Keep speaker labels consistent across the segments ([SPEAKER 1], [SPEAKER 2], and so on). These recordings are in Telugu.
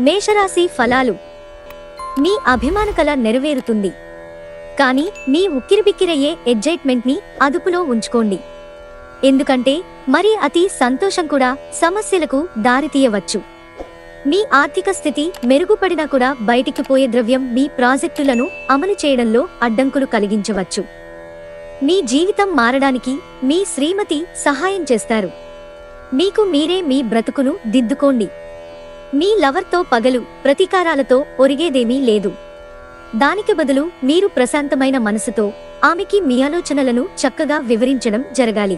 [SPEAKER 1] మేషరాశి ఫలాలు. మీ అభిమాన కల నెరవేరుతుంది. కానీ మీ ఉక్కిరిబిక్కిరయ్యే ఎగ్జైట్మెంట్ ని అదుపులో ఉంచుకోండి. ఎందుకంటే మరి అతి సంతోషం కూడా సమస్యలకు దారితీయవచ్చు. మీ ఆర్థిక స్థితి మెరుగుపడినా కూడా బయటికి పోయే ద్రవ్యం మీ ప్రాజెక్టులను అమలు చేయడంలో అడ్డంకులు కలిగించవచ్చు. మీ జీవితం మారడానికి మీ శ్రీమతి సహాయం చేస్తారు. మీకు మీరే మీ బ్రతుకును దిద్దుకోండి. మీ లవర్తో పగలు ప్రతీకారాలతో ఒరిగేదేమీ లేదు. దానికి బదులు మీరు ప్రశాంతమైన మనసుతో ఆమెకి మీ ఆలోచనలను చక్కగా వివరించడం జరగాలి.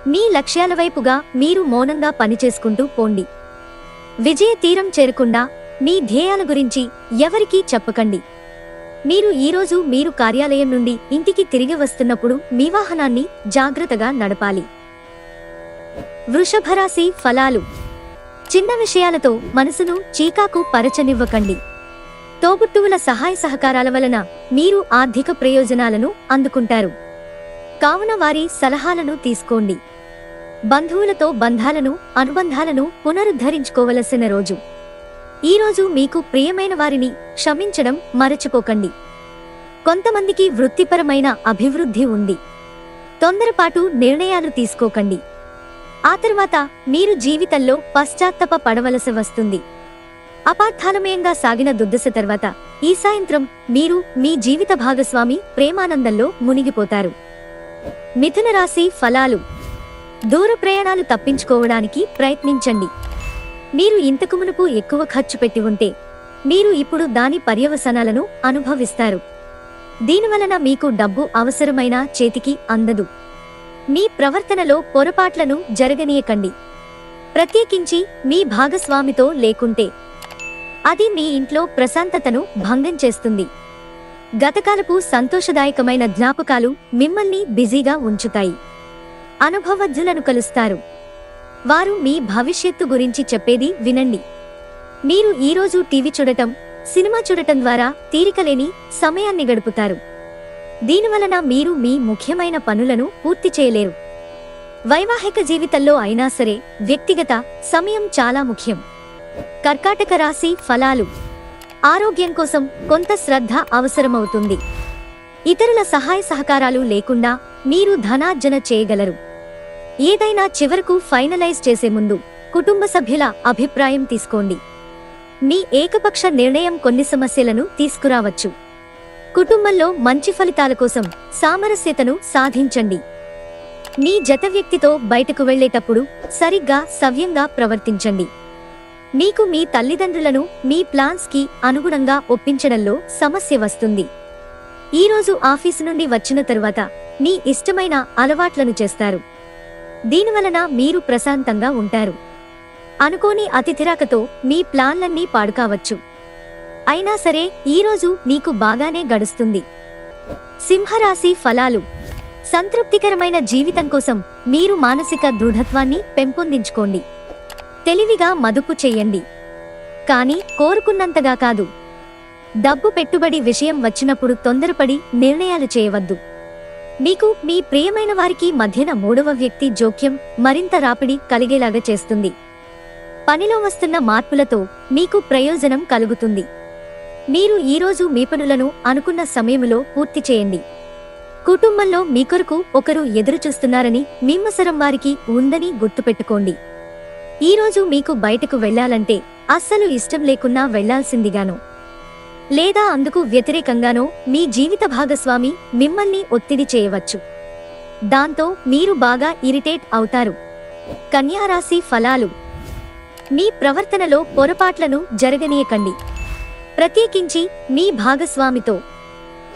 [SPEAKER 1] మీ లక్ష్యాల వైపుగా మీరు మౌనంగా పనిచేసుకుంటూ పోండి. విజయ తీరం చేరకుండా మీ ధ్యేయాల గురించి ఎవరికీ చెప్పకండి. మీరు ఈరోజు మీరు కార్యాలయం నుండి ఇంటికి తిరిగి వస్తున్నప్పుడు మీ వాహనాన్ని జాగ్రత్తగా నడపాలి. వృషభరాశి ఫలాలు. చిన్న విషయాలతో మనసును చీకాకు పరచనివ్వకండి. తోబుట్టువుల సహాయ సహకారాల వలన మీరు ఆర్థిక ప్రయోజనాలను అందుకుంటారు. కావున వారి సలహాలను తీసుకోండి. బంధువులతో అనుబంధాలను పునరుద్ధరించుకోవలసిన రోజు. ఈరోజు మీకు ప్రియమైన వారిని క్షమించడం మరచిపోకండి. కొంతమందికి వృత్తిపరమైన అభివృద్ధి ఉంది. తొందరపాటు నిర్ణయాలు తీసుకోకండి. ఆ తర్వాత మీరు జీవితంలో పశ్చాత్తాప పడవలసి వస్తుంది. అపార్థాలమయంగా సాగిన దుర్దశ తర్వాత ఈ సాయంత్రం మీరు మీ జీవిత భాగస్వామి ప్రేమానందంలో మునిగిపోతారు. మిథున రాశి ఫలాలు. దూర ప్రయాణాలు తప్పించుకోవడానికి ప్రయత్నించండి. మీరు ఇంతకు మునుపు ఎక్కువ ఖర్చు పెట్టి ఉంటే మీరు ఇప్పుడు దాని పర్యవసానాలను అనుభవిస్తారు. దీనివలన మీకు డబ్బు అవసరమైన చేతికి అందదు. మీ ప్రవర్తనలో పొరపాట్లను జరగనీయకండి. ప్రత్యేకించి మీ భాగస్వామితో లేకుంటే అది మీ ఇంట్లో ప్రశాంతతను భంగం చేస్తుంది. గతకాలపు సంతోషదాయకమైన జ్ఞాపకాలు మిమ్మల్ని బిజీగా ఉంచుతాయి. అనుభవజ్ఞులను కలుస్తారు. వారు మీ భవిష్యత్తు గురించి చెప్పేది వినండి. మీరు ఈరోజు టీవీ చూడటం, సినిమా చూడటం ద్వారా తీరికలేని సమయాన్ని గడుపుతారు. దీనివలన మీరు మీ ముఖ్యమైన పనులను పూర్తి చేయలేరు. వైవాహిక జీవితంలో అయినా సరే వ్యక్తిగత సమయం చాలా ముఖ్యం. కర్కాటక రాశి ఫలాలు. ఆరోగ్యం కోసం కొంత శ్రద్ధ అవసరమవుతుంది. ఇతరుల సహాయ సహకారాలు లేకుండా మీరు ధనార్జన చేయగలరు. ఏదైనా చివరకు ఫైనలైజ్ చేసే ముందు కుటుంబ సభ్యుల అభిప్రాయం తీసుకోండి. మీ ఏకపక్ష నిర్ణయం కొన్ని సమస్యలను తీసుకురావచ్చు. కుటుంబంలో మంచి ఫలితాల కోసం సామరస్యతను సాధించండి. మీ జత వ్యక్తితో బయటకు వెళ్లేటప్పుడు సరిగ్గా సవ్యంగా ప్రవర్తించండి. మీకు మీ తల్లిదండ్రులను మీ ప్లాన్స్ కి అనుగుణంగా ఒప్పించడంలో సమస్య వస్తుంది. ఈరోజు ఆఫీసు నుండి వచ్చిన తరువాత మీ ఇష్టమైన అలవాట్లను చేస్తారు. దీనివలన మీరు ప్రశాంతంగా ఉంటారు. అనుకోని అతిథిరాకతో మీ ప్లాన్లన్నీ పాడుకావచ్చు. అయినా సరే ఈరోజు మీకు బాగానే గడుస్తుంది. సింహరాశి ఫలాలు. సంతృప్తికరమైన జీవితం కోసం మీరు మానసిక దృఢత్వాన్ని పెంపొందించుకోండి. తెలివిగా మదుపు చెయ్యండి, కానీ కోరుకున్నంతగా కాదు. డబ్బు పెట్టుబడి విషయం వచ్చినప్పుడు తొందరపడి నిర్ణయాలు చేయవద్దు. మీకు మీ ప్రియమైన వారికి మధ్యన మూడవ వ్యక్తి జోక్యం మరింత రాపిడి కలిగేలాగా చేస్తుంది. పనిలో వస్తున్న మార్పులతో మీకు ప్రయోజనం కలుగుతుంది. మీరు ఈరోజు మీ పనులను అనుకున్న సమయంలో పూర్తి చేయండి. కుటుంబంలో మీ కొరకు ఒకరు ఎదురుచూస్తున్నారని మిమ్మసరం వారికి ఉందని గుర్తుపెట్టుకోండి. ఈరోజు మీకు బయటకు వెళ్లాలంటే అస్సలు ఇష్టం లేకున్నా వెళ్లాల్సిందిగానో లేదా అందుకు వ్యతిరేకంగానో మీ జీవిత భాగస్వామి మిమ్మల్ని ఒత్తిడి చేయవచ్చు. దాంతో మీరు బాగా ఇరిటేట్ అవుతారు. కన్యారాశి ఫలాలు. మీ ప్రవర్తనలో పొరపాట్లను జరగనీయకండి. ప్రత్యేకించి మీ భాగస్వామితో.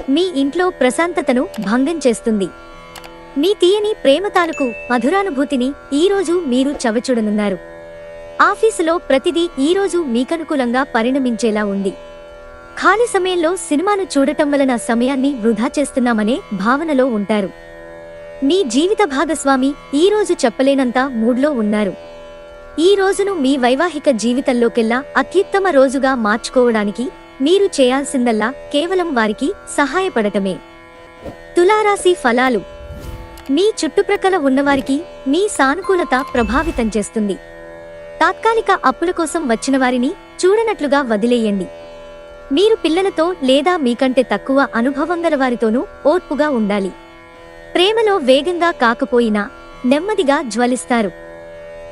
[SPEAKER 1] మీ ఇంట్లో ప్రశాంతతను భంగం చేస్తుంది. మీ తీయని ప్రేమ తాలూకు మధురానుభూతిని ఈరోజు మీరు చవిచూడనున్నారు. ఆఫీసులో ప్రతిదీ ఈరోజు మీకనుకూలంగా పరిణమించేలా ఉంది. ఖాళీ సమయంలో సినిమాను చూడటం వలన సమయాన్ని వృధా చేస్తున్నామనే భావనలో ఉంటారు. మీ జీవిత భాగస్వామి ఈరోజు చెప్పలేనంత మూడ్లో ఉన్నారు. ఈ రోజును మీ వైవాహిక జీవితంలోకెల్లా అత్యుత్తమ రోజుగా మార్చుకోవడానికి మీరు చేయాల్సిందల్లా కేవలం వారికి సహాయపడటమే. తులారాశి ఫలాలు. మీ చుట్టుప్రక్కల ఉన్నవారికి మీ సానుకూలత ప్రభావితం చేస్తుంది. తాత్కాలిక అప్పుల కోసం వచ్చిన వారిని చూడనట్లుగా వదిలేయండి. మీరు పిల్లలతో లేదా మీకంటే తక్కువ అనుభవం గల వారితోనూ ఓర్పుగా ఉండాలి. ప్రేమలో వేగంగా కాకపోయినా నెమ్మదిగా జ్వలిస్తారు.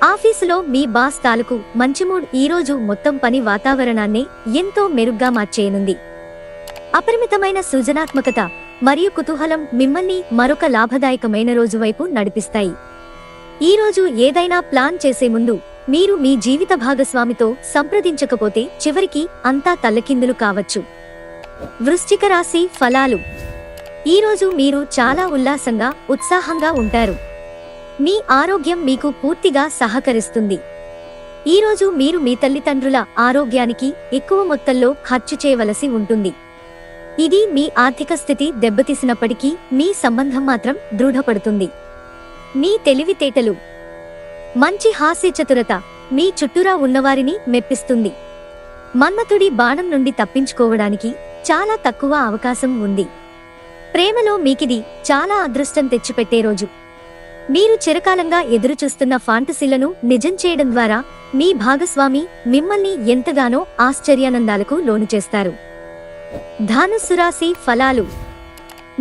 [SPEAKER 1] ఆఫీసులో మీ బాస్ తాలూకు మంచి మూడ్ ఈరోజు మొత్తం పని వాతావరణాన్నే ఎంతో మెరుగ్గా మార్చేయనుంది. అపరిమితమైన సృజనాత్మకత మరియు కుతూహలం మిమ్మల్ని మరొక లాభదాయకమైన రోజు వైపు నడిపిస్తాయి. ఈరోజు ఏదైనా ప్లాన్ చేసే ముందు మీరు మీ జీవిత భాగస్వామితో సంప్రదించకపోతే చివరికి అంతా తల్లకిందులు కావచ్చు. వృశ్చిక రాశి ఫలాలు. ఈరోజు మీరు చాలా ఉల్లాసంగా ఉత్సాహంగా ఉంటారు. మీ ఆరోగ్యం మీకు పూర్తిగా సహకరిస్తుంది. ఈరోజు మీరు మీ తల్లిదండ్రుల ఆరోగ్యానికి ఎక్కువ మొత్తంలో ఖర్చు చేయవలసి ఉంటుంది. ఇది మీ ఆర్థిక స్థితి దెబ్బతీసినప్పటికీ మీ సంబంధం మాత్రం దృఢపడుతుంది. మీ తెలివితేటలు, మంచి హాస్య చతురత మీ చుట్టూరా ఉన్నవారిని మెప్పిస్తుంది. మన్మథుడి బాణం నుండి తప్పించుకోవడానికి చాలా తక్కువ అవకాశం ఉంది. ప్రేమలో మీకిది చాలా అదృష్టం తెచ్చిపెట్టే రోజు. మీరు చిరకాలంగా ఎదురుచూస్తున్న ఫాంటసీలను నిజం చేయడం ద్వారా మీ భాగస్వామి మిమ్మల్ని ఎంతగానో ఆశ్చర్యానందాలకు లోను చేస్తారు. ధనుస్సు రాశి ఫలాలు.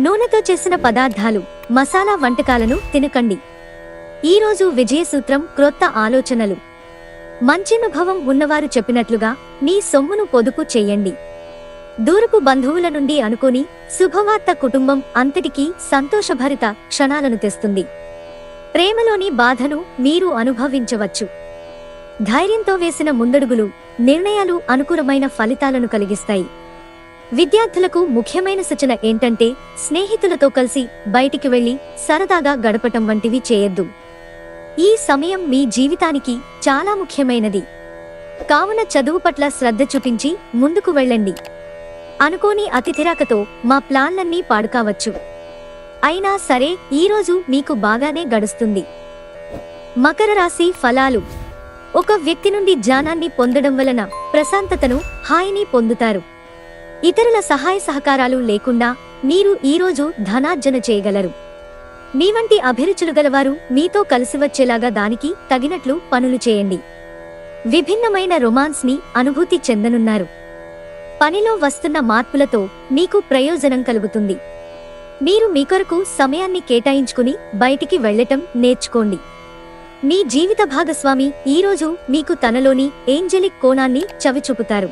[SPEAKER 1] నూనెతో చేసిన పదార్థాలు, మసాలా వంటకాలను తినకండి. ఈరోజు విజయసూత్రం క్రొత్త ఆలోచనలు. మంచినుభవం ఉన్నవారు చెప్పినట్లుగా మీ సొమ్మును పొదుపు చేయండి. దూరపు బంధువుల నుండి అనుకోని శుభవార్త కుటుంబం అంతటికీ సంతోషభరిత క్షణాలను తెస్తుంది. ప్రేమలోని బాధను మీరు అనుభవించవచ్చు. ధైర్యంతో వేసిన ముందడుగులు, నిర్ణయాలు అనుకూలమైన ఫలితాలను కలిగిస్తాయి. విద్యార్థులకు ముఖ్యమైన సూచన ఏంటంటే స్నేహితులతో కలిసి బయటికి వెళ్లి సరదాగా గడపటం వంటివి చేయొద్దు. ఈ సమయం మీ జీవితానికి చాలా ముఖ్యమైనది. కావున చదువు పట్ల శ్రద్ధ చూపించి ముందుకు వెళ్ళండి. అనుకోని అతిథిరాకతో మా ప్లాన్లన్నీ పాడుకావచ్చు. అయినా సరే ఈరోజు మీకు బాగానే గడుస్తుంది. మకర రాశి ఫలాలు. ఒక వ్యక్తి నుండి జ్ఞానాన్ని పొందడం వలన ప్రశాంతతను, హాయిని పొందుతారు. ఇతరుల సహాయ సహకారాలు లేకుండా మీరు ఈరోజు ధనార్జన చేయగలరు. మీ వంటి అభిరుచులు గలవారు మీతో కలిసి వచ్చేలాగా దానికి తగినట్లు పనులు చేయండి. విభిన్నమైన రొమాన్స్ ని అనుభూతి చెందనున్నారు. పనిలో వస్తున్న మార్పులతో మీకు ప్రయోజనం కలుగుతుంది. మీరు మీ కొరకు సమయాన్ని కేటాయించుకుని బయటికి వెళ్లటం నేర్చుకోండి. మీ జీవిత భాగస్వామి ఈరోజు మీకు తనలోని ఏంజెలిక్ కోణాన్ని చవిచూపుతారు.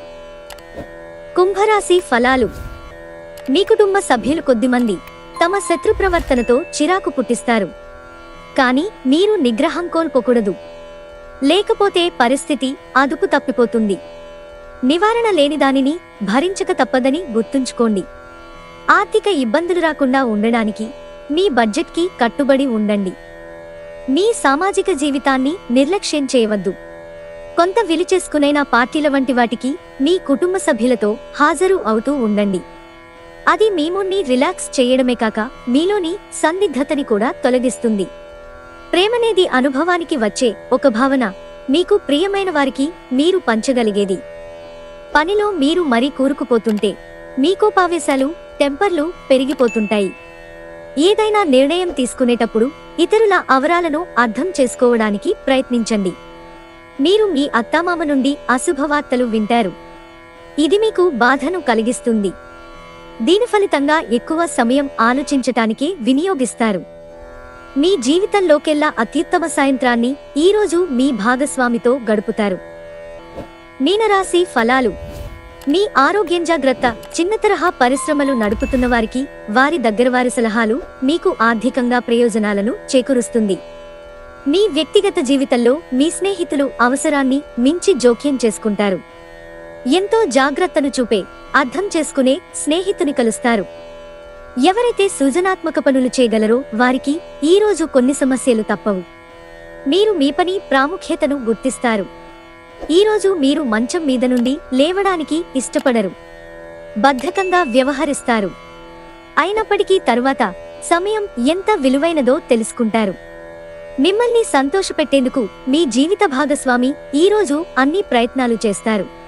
[SPEAKER 1] కుంభరాశి ఫలాలు. మీ కుటుంబ సభ్యులు కొద్దిమంది తమ శత్రు ప్రవర్తనతో చిరాకు పుట్టిస్తారు. కానీ మీరు నిగ్రహం కోల్పోకూడదు. లేకపోతే పరిస్థితి అదుపు తప్పిపోతుంది. నివారణ లేని దానిని భరించక తప్పదని గుర్తుంచుకోండి. ఆర్థిక ఇబ్బందులు రాకుండా ఉండడానికి మీ బడ్జెట్కి కట్టుబడి ఉండండి. మీ సామాజిక జీవితాన్ని నిర్లక్ష్యం చేయవద్దు. కొంత విలుచేసుకునైనా పార్టీల వంటి వాటికి మీ కుటుంబ సభ్యులతో హాజరు అవుతూ ఉండండి. అది మీ మూడ్ని రిలాక్స్ చేయడమే కాక మీలోని సందిగ్ధతని కూడా తొలగిస్తుంది. ప్రేమనేది అనుభవానికి వచ్చే ఒక భావన. మీకు ప్రియమైన వారికి మీరు పంచగలిగేది. పనిలో మీరు మరీ కూరుకుపోతుంటే మీ కోపావేశాలు, టెంపర్లు పెరిగిపోతుంటాయి. ఏదైనా నిర్ణయం తీసుకునేటప్పుడు ఇతరుల అవరాలను అర్థం చేసుకోవడానికి ప్రయత్నించండి. మీరు మీ అత్తామామ నుండి అశుభవార్తలు వింటారు. ఇది మీకు బాధను కలిగిస్తుంది. దీని ఫలితంగా ఎక్కువ సమయం ఆలోచించటానికే వినియోగిస్తారు. మీ జీవితంలోకెల్లా అత్యుత్తమ సాయంత్రాన్ని ఈరోజు మీ భాగస్వామితో గడుపుతారు. మీనరాశి ఫలాలు. మీ ఆరోగ్యం జాగ్రత్త. చిన్న తరహా పరిశ్రమలు నడుపుతున్న వారికి వారి దగ్గరవారి సలహాలు మీకు ఆర్థికంగా ప్రయోజనాలను చేకూరుస్తుంది. మీ వ్యక్తిగత జీవితంలో మీ స్నేహితులు అవసరాన్ని మించి జోక్యం చేసుకుంటారు. ఎంతో జాగ్రత్తను చూపే, అర్థం చేసుకునే స్నేహితుని కలుస్తారు. ఎవరైతే సృజనాత్మక పనులు చేయగలరో వారికి ఈరోజు కొన్ని సమస్యలు తప్పవు. మీరు మీ పని ప్రాముఖ్యతను గుర్తిస్తారు. ఈరోజు మీరు మంచం మీద నుండి లేవడానికి ఇష్టపడరు. బద్ధకంగా వ్యవహరిస్తారు. అయినప్పటికీ తరువాత సమయం ఎంత విలువైనదో తెలుసుకుంటారు. మిమ్మల్ని సంతోషపెట్టేందుకు మీ జీవిత భాగస్వామి ఈరోజు అన్ని ప్రయత్నాలు చేస్తారు.